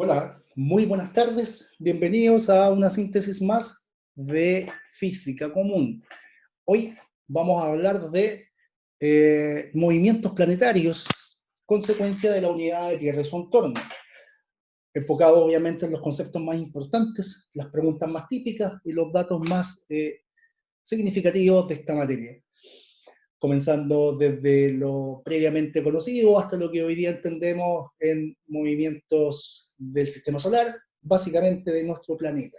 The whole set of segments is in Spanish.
Hola, muy buenas tardes. Bienvenidos a una síntesis más de física común. Hoy vamos a hablar de movimientos planetarios, consecuencia de la unidad de Tierra y su entorno. Enfocado obviamente en los conceptos más importantes, las preguntas más típicas y los datos más significativos de esta materia. Comenzando desde lo previamente conocido hasta lo que hoy día entendemos en movimientos del sistema solar, básicamente de nuestro planeta.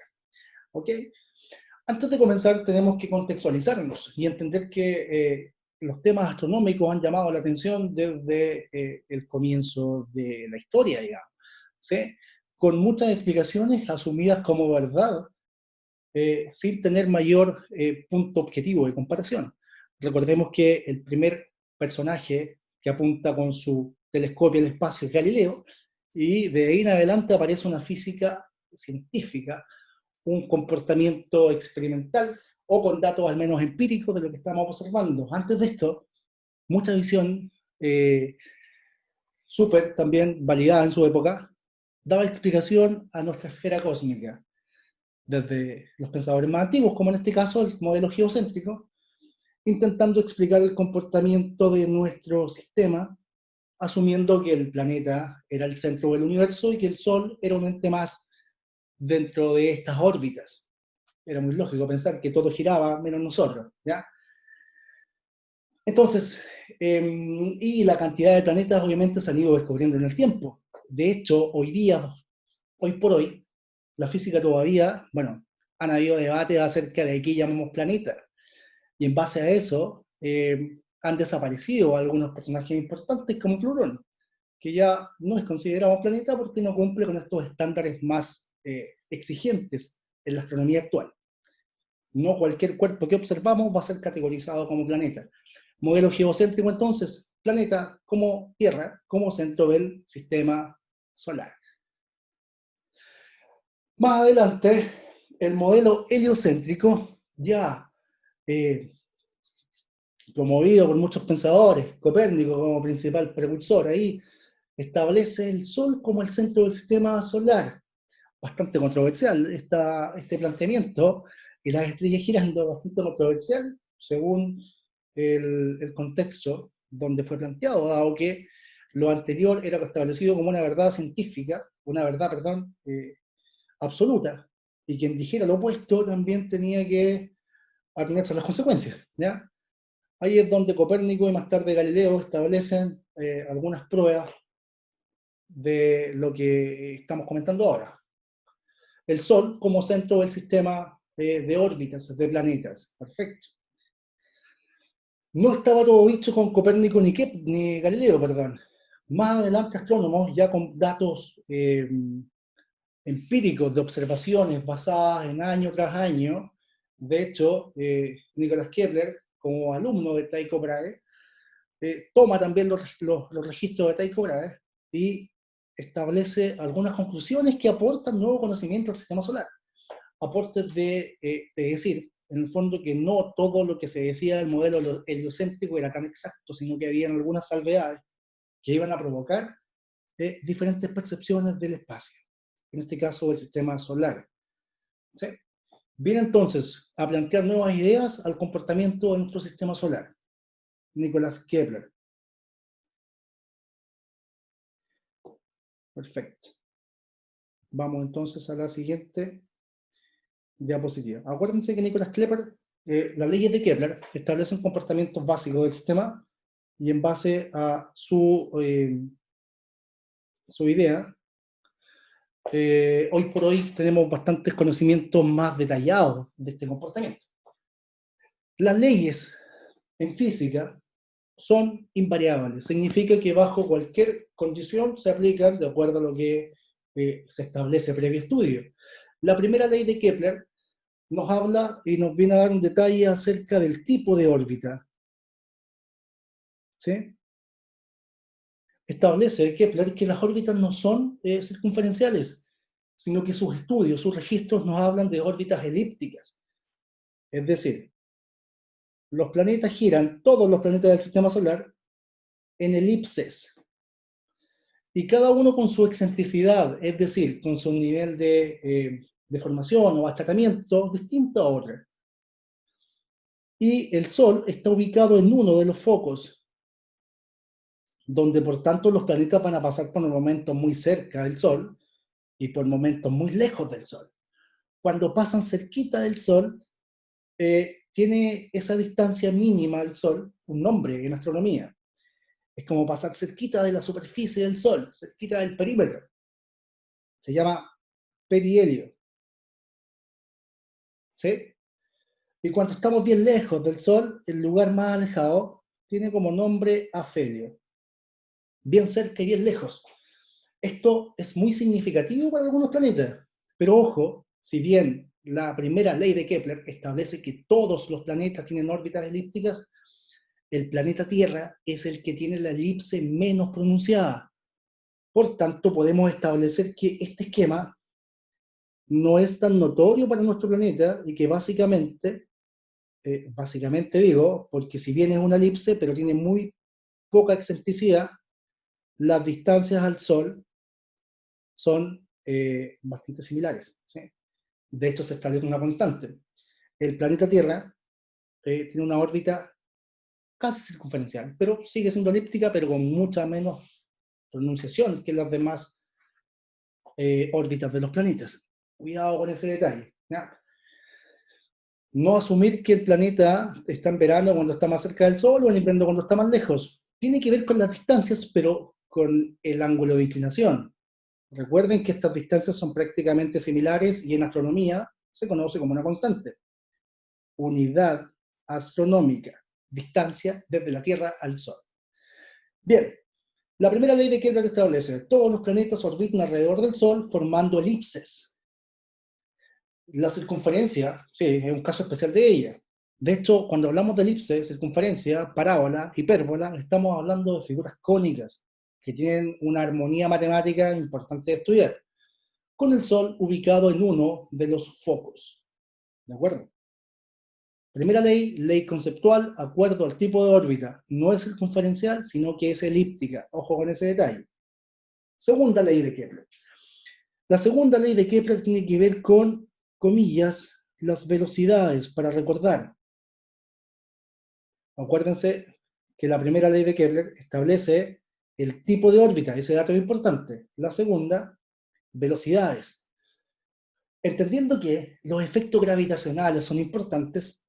¿Ok? Antes de comenzar tenemos que contextualizarnos y entender que los temas astronómicos han llamado la atención desde el comienzo de la historia, digamos, ¿sí? Con muchas explicaciones asumidas como verdad, sin tener mayor punto objetivo de comparación. Recordemos que el primer personaje que apunta con su telescopio al espacio es Galileo, y de ahí en adelante aparece una física científica, un comportamiento experimental, o con datos al menos empíricos de lo que estamos observando. Antes de esto, mucha visión súper también validada en su época, daba explicación a nuestra esfera cósmica, desde los pensadores más antiguos, como en este caso el modelo geocéntrico, intentando explicar el comportamiento de nuestro sistema, asumiendo que el planeta era el centro del universo y que el Sol era un ente más dentro de estas órbitas. Era muy lógico pensar que todo giraba menos nosotros, ¿ya? Entonces, y la cantidad de planetas obviamente se han ido descubriendo en el tiempo. De hecho, hoy día, hoy por hoy, la física todavía, bueno, han habido debates acerca de qué llamamos planeta. Y en base a eso, han desaparecido algunos personajes importantes como Plutón, que ya no es considerado un planeta porque no cumple con estos estándares más exigentes en la astronomía actual. No cualquier cuerpo que observamos va a ser categorizado como planeta. Modelo geocéntrico, entonces, planeta como Tierra, como centro del sistema solar. Más adelante, el modelo heliocéntrico, ya eh, promovido por muchos pensadores, Copérnico como principal precursor ahí, establece el Sol como el centro del sistema solar. Bastante controversial este planteamiento, y las estrellas girando, bastante controversial según el contexto donde fue planteado, dado que lo anterior era establecido como una verdad científica, una verdad, perdón, absoluta, y quien dijera lo opuesto también tenía que atenerse a las consecuencias, ¿ya? Ahí es donde Copérnico y más tarde Galileo establecen algunas pruebas de lo que estamos comentando ahora. El Sol como centro del sistema de órbitas, de planetas. Perfecto. No estaba todo dicho con Copérnico ni Galileo, perdón. Más adelante astrónomos, ya con datos empíricos de observaciones basadas en año tras año, de hecho, Nicolás Kepler, como alumno de Tycho Brahe, toma también los registros de Tycho Brahe y establece algunas conclusiones que aportan nuevo conocimiento al sistema solar. Aportes de decir, en el fondo, que no todo lo que se decía del modelo heliocéntrico era tan exacto, sino que había algunas salvedades que iban a provocar diferentes percepciones del espacio, en este caso del sistema solar. ¿Sí? Viene entonces a plantear nuevas ideas al comportamiento de nuestro sistema solar. Nicolás Kepler. Perfecto. Vamos entonces a la siguiente diapositiva. Acuérdense que Nicolás Kepler, las leyes de Kepler establecen comportamientos básicos del sistema y en base a su idea, hoy por hoy tenemos bastantes conocimientos más detallados de este comportamiento. Las leyes en física son invariables, significa que bajo cualquier condición se aplican de acuerdo a lo que se establece previo estudio. La primera ley de Kepler nos habla y nos viene a dar un detalle acerca del tipo de órbita. ¿Sí? Establece Kepler que las órbitas no son circunferenciales, sino que sus estudios, sus registros nos hablan de órbitas elípticas. Es decir, los planetas giran, todos los planetas del sistema solar, en elipses. y cada uno con su excentricidad, es decir, con su nivel de formación o achatamiento distinto a otro. Y el Sol está ubicado en uno de los focos, donde por tanto los planetas van a pasar por momentos muy cerca del Sol y por momentos muy lejos del Sol. Cuando pasan cerquita del Sol, tiene esa distancia mínima al Sol un nombre en astronomía. Es como pasar cerquita de la superficie del Sol, cerquita del perímetro. Se llama perihelio. ¿Sí? Y cuando estamos bien lejos del Sol, el lugar más alejado tiene como nombre afelio. Bien cerca y bien lejos. Esto es muy significativo para algunos planetas. Pero ojo, si bien la primera ley de Kepler establece que todos los planetas tienen órbitas elípticas, el planeta Tierra es el que tiene la elipse menos pronunciada. Por tanto, podemos establecer que este esquema no es tan notorio para nuestro planeta y que básicamente digo, porque si bien es una elipse, pero tiene muy poca excentricidad, las distancias al Sol son bastante similares. ¿Sí? De hecho, se establece una constante. El planeta Tierra tiene una órbita casi circunferencial, pero sigue siendo elíptica, pero con mucha menos pronunciación que las demás órbitas de los planetas. Cuidado con ese detalle. ¿Ya? No asumir que el planeta está en verano cuando está más cerca del Sol o en invierno cuando está más lejos. Tiene que ver con las distancias, pero con el ángulo de inclinación. Recuerden que estas distancias son prácticamente similares y en astronomía se conoce como una constante. Unidad astronómica, distancia desde la Tierra al Sol. Bien, la primera ley de Kepler establece: todos los planetas orbitan alrededor del Sol formando elipses. La circunferencia, sí, es un caso especial de ella. De hecho, cuando hablamos de elipse, circunferencia, parábola, hipérbola, estamos hablando de figuras cónicas que tienen una armonía matemática importante de estudiar, con el Sol ubicado en uno de los focos. ¿De acuerdo? Primera ley, ley conceptual, acuerdo al tipo de órbita. No es circunferencial, sino que es elíptica. Ojo con ese detalle. Segunda ley de Kepler. La segunda ley de Kepler tiene que ver con, comillas, las velocidades, para recordar. Acuérdense que la primera ley de Kepler establece el tipo de órbita, ese dato es importante. La segunda, velocidades. Entendiendo que los efectos gravitacionales son importantes,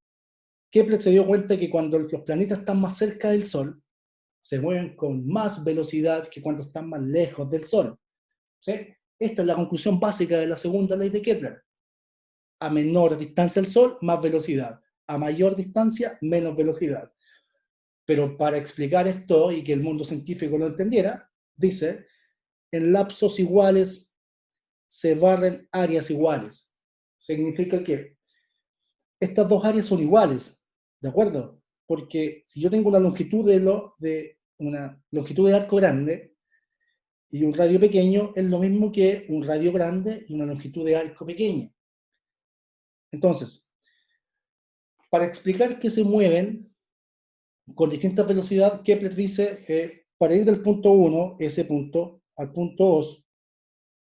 Kepler se dio cuenta que cuando los planetas están más cerca del Sol, se mueven con más velocidad que cuando están más lejos del Sol. ¿Sí? Esta es la conclusión básica de la segunda ley de Kepler. A menor distancia del Sol, más velocidad. A mayor distancia, menos velocidad. Pero para explicar esto y que el mundo científico lo entendiera, dice, en lapsos iguales se barren áreas iguales. Significa que estas dos áreas son iguales, ¿de acuerdo? Porque si yo tengo una longitud una longitud de arco grande y un radio pequeño, es lo mismo que un radio grande y una longitud de arco pequeña. Entonces, para explicar que se mueven con distinta velocidad, Kepler dice que para ir del punto 1, ese punto, al punto 2,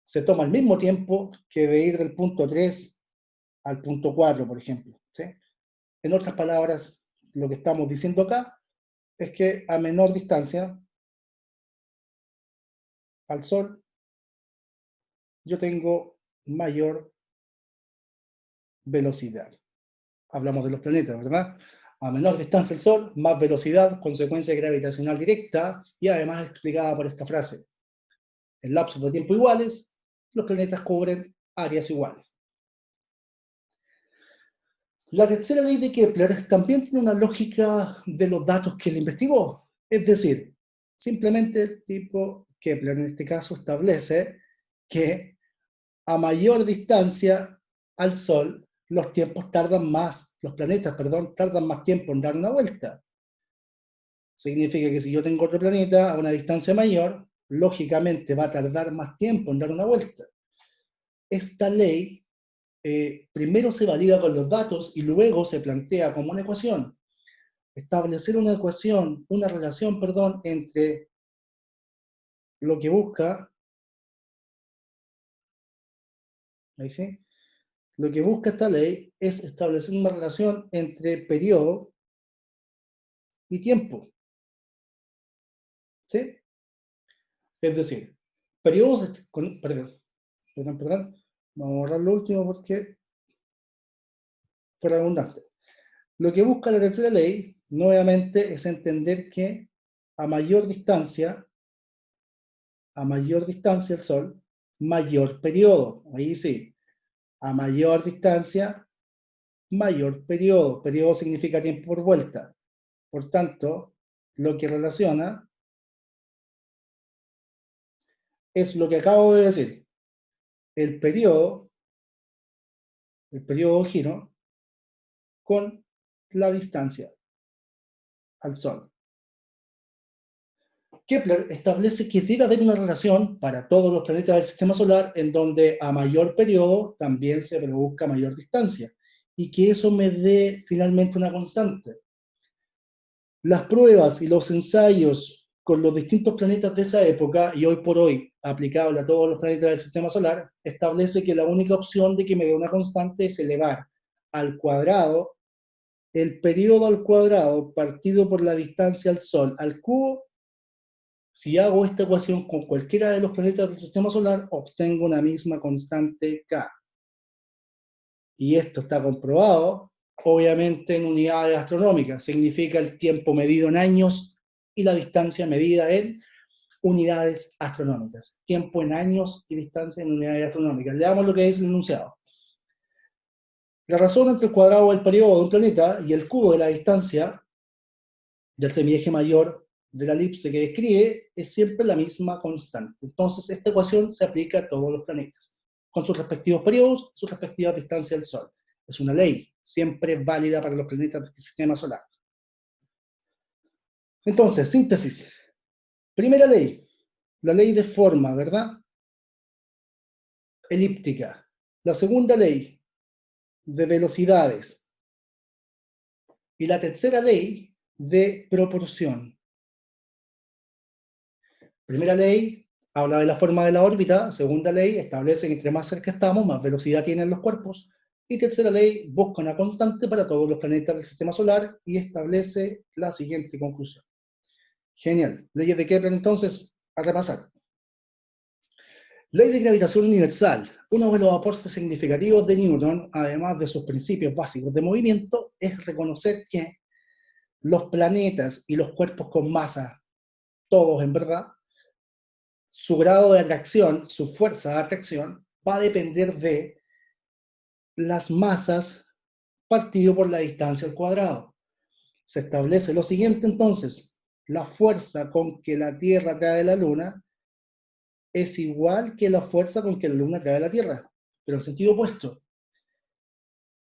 se toma el mismo tiempo que de ir del punto 3 al punto 4, por ejemplo. ¿Sí? En otras palabras, lo que estamos diciendo acá es que a menor distancia al Sol, yo tengo mayor velocidad. Hablamos de los planetas, ¿verdad? A menor distancia al Sol, más velocidad, consecuencia gravitacional directa, y además explicada por esta frase. En lapsos de tiempo iguales, los planetas cubren áreas iguales. La tercera ley de Kepler también tiene una lógica de los datos que él investigó. Es decir, simplemente el tipo Kepler en este caso establece que a mayor distancia al Sol, los planetas, tardan más tiempo en dar una vuelta. Significa que si yo tengo otro planeta a una distancia mayor, lógicamente va a tardar más tiempo en dar una vuelta. Esta ley primero se valida con los datos y luego se plantea como una ecuación. Establecer una relación, entre lo que busca, ahí sí, lo que busca esta ley es establecer una relación entre periodo y tiempo, ¿sí? Es decir, periodos, perdón, vamos a borrar lo último porque fue redundante. Lo que busca la tercera ley, nuevamente, es entender que a mayor distancia del Sol, mayor periodo. Ahí sí, a mayor distancia, mayor periodo. Periodo significa tiempo por vuelta. Por tanto, lo que relaciona es lo que acabo de decir. El periodo de giro, con la distancia al Sol. Kepler establece que debe haber una relación para todos los planetas del sistema solar en donde a mayor periodo también se produzca mayor distancia y que eso me dé finalmente una constante. Las pruebas y los ensayos con los distintos planetas de esa época y hoy por hoy aplicable a todos los planetas del sistema solar establece que la única opción de que me dé una constante es elevar al cuadrado el periodo al cuadrado partido por la distancia al Sol al cubo. Si hago esta ecuación con cualquiera de los planetas del sistema solar, obtengo una misma constante K. Y esto está comprobado, obviamente, en unidades astronómicas. Significa el tiempo medido en años y la distancia medida en unidades astronómicas. Tiempo en años y distancia en unidades astronómicas. Leamos lo que dice el enunciado. La razón entre el cuadrado del periodo de un planeta y el cubo de la distancia del semieje mayor de la elipse que describe es siempre la misma constante. Entonces, esta ecuación se aplica a todos los planetas, con sus respectivos periodos, sus respectivas distancias del Sol. Es una ley, siempre válida para los planetas del sistema solar. Entonces, síntesis. Primera ley, la ley de forma, ¿verdad? Elíptica. La segunda ley, de velocidades. Y la tercera ley, de proporción. Primera ley habla de la forma de la órbita, segunda ley establece que entre más cerca estamos, más velocidad tienen los cuerpos, y tercera ley busca una constante para todos los planetas del sistema solar y establece la siguiente conclusión. Genial. Leyes de Kepler entonces, a repasar. Ley de gravitación universal. Uno de los aportes significativos de Newton, además de sus principios básicos de movimiento, es reconocer que los planetas y los cuerpos con masa, todos en verdad, su grado de atracción, su fuerza de atracción, va a depender de las masas partido por la distancia al cuadrado. Se establece lo siguiente entonces, la fuerza con que la Tierra atrae a la Luna es igual que la fuerza con que la Luna atrae a la Tierra, pero en sentido opuesto.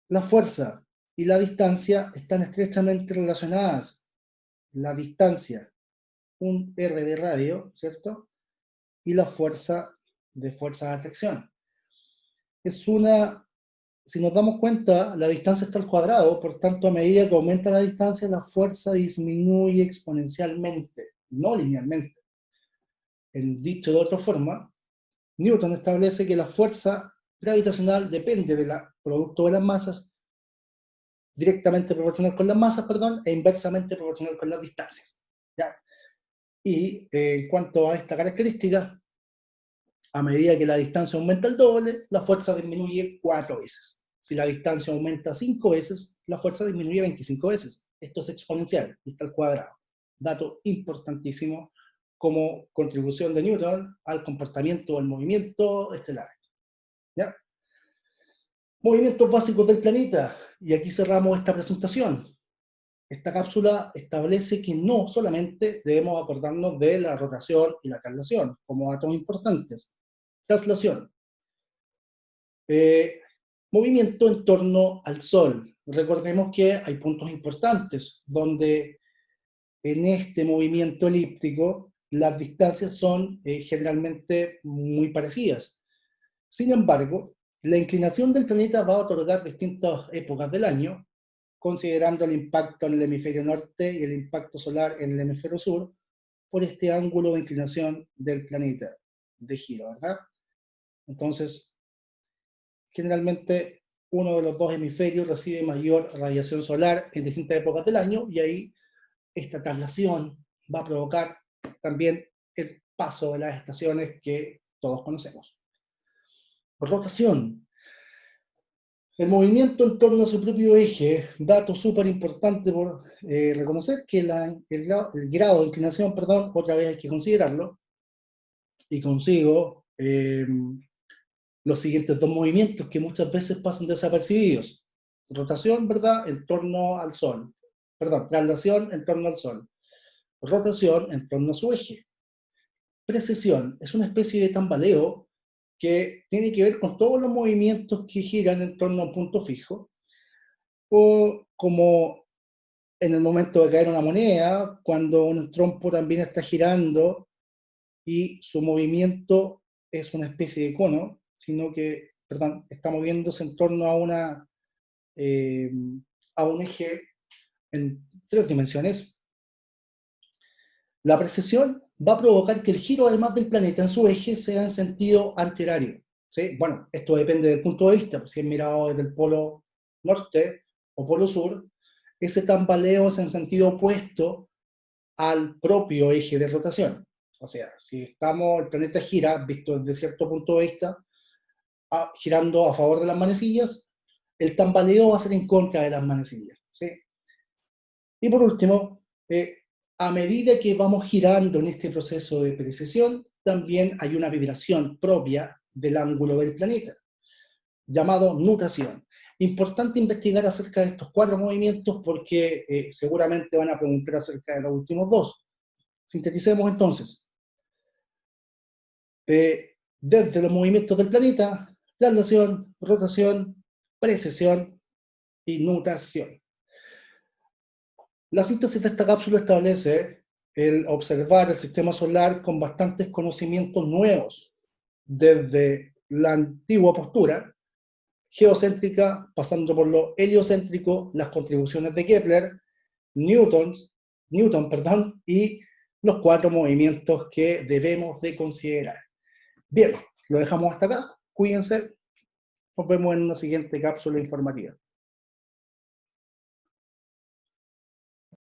La fuerza y la distancia están estrechamente relacionadas. La distancia, un r de radio, ¿cierto? Y la fuerza de atracción. Es una, si nos damos cuenta, la distancia está al cuadrado, por tanto, a medida que aumenta la distancia, la fuerza disminuye exponencialmente, no linealmente. En dicho de otra forma, Newton establece que la fuerza gravitacional depende del producto de las masas, directamente proporcional con las masas, perdón, e inversamente proporcional con las distancias. ¿Ya? Y en cuanto a esta característica, a medida que la distancia aumenta el doble, la fuerza disminuye 4 veces. Si la distancia aumenta 5 veces, la fuerza disminuye 25 veces. Esto es exponencial, y está al cuadrado. Dato importantísimo como contribución de Newton al comportamiento del movimiento estelar. ¿Ya? Movimientos básicos del planeta. Y aquí cerramos esta presentación. Esta cápsula establece que no solamente debemos acordarnos de la rotación y la traslación como datos importantes. Traslación. Movimiento en torno al Sol. Recordemos que hay puntos importantes donde en este movimiento elíptico las distancias son generalmente muy parecidas. Sin embargo, la inclinación del planeta va a otorgar distintas épocas del año, considerando el impacto en el hemisferio norte y el impacto solar en el hemisferio sur, por este ángulo de inclinación del planeta de giro, ¿verdad? Entonces, generalmente uno de los dos hemisferios recibe mayor radiación solar en distintas épocas del año y ahí esta traslación va a provocar también el paso de las estaciones que todos conocemos. Rotación. El movimiento en torno a su propio eje, dato súper importante por reconocer que el grado de inclinación, perdón, otra vez hay que considerarlo, y consigo los siguientes dos movimientos que muchas veces pasan desapercibidos. Rotación, ¿verdad?, en torno al Sol. Perdón, traslación en torno al Sol. Rotación en torno a su eje. Precesión es una especie de tambaleo que tiene que ver con todos los movimientos que giran en torno a un punto fijo, o como en el momento de caer una moneda, cuando un trompo también está girando y su movimiento es una especie de cono, sino que, perdón, está moviéndose en torno a un eje en 3 dimensiones. La precesión va a provocar que el giro, además del planeta en su eje, sea en sentido antihorario. ¿Sí? Bueno, esto depende del punto de vista, si es mirado desde el polo norte o polo sur, ese tambaleo es en sentido opuesto al propio eje de rotación. O sea, si el planeta gira, visto desde cierto punto de vista, girando a favor de las manecillas, el tambaleo va a ser en contra de las manecillas. ¿Sí? Y por último, a medida que vamos girando en este proceso de precesión, también hay una vibración propia del ángulo del planeta, llamado nutación. Importante investigar acerca de estos 4 movimientos porque seguramente van a preguntar acerca de los últimos 2. Sinteticemos entonces. Desde los movimientos del planeta, traslación, rotación, precesión y nutación. La síntesis de esta cápsula establece el observar el sistema solar con bastantes conocimientos nuevos, desde la antigua postura geocéntrica, pasando por lo heliocéntrico, las contribuciones de Kepler, Newton, y los 4 movimientos que debemos de considerar. Bien, lo dejamos hasta acá. Cuídense. Nos vemos en una siguiente cápsula informativa.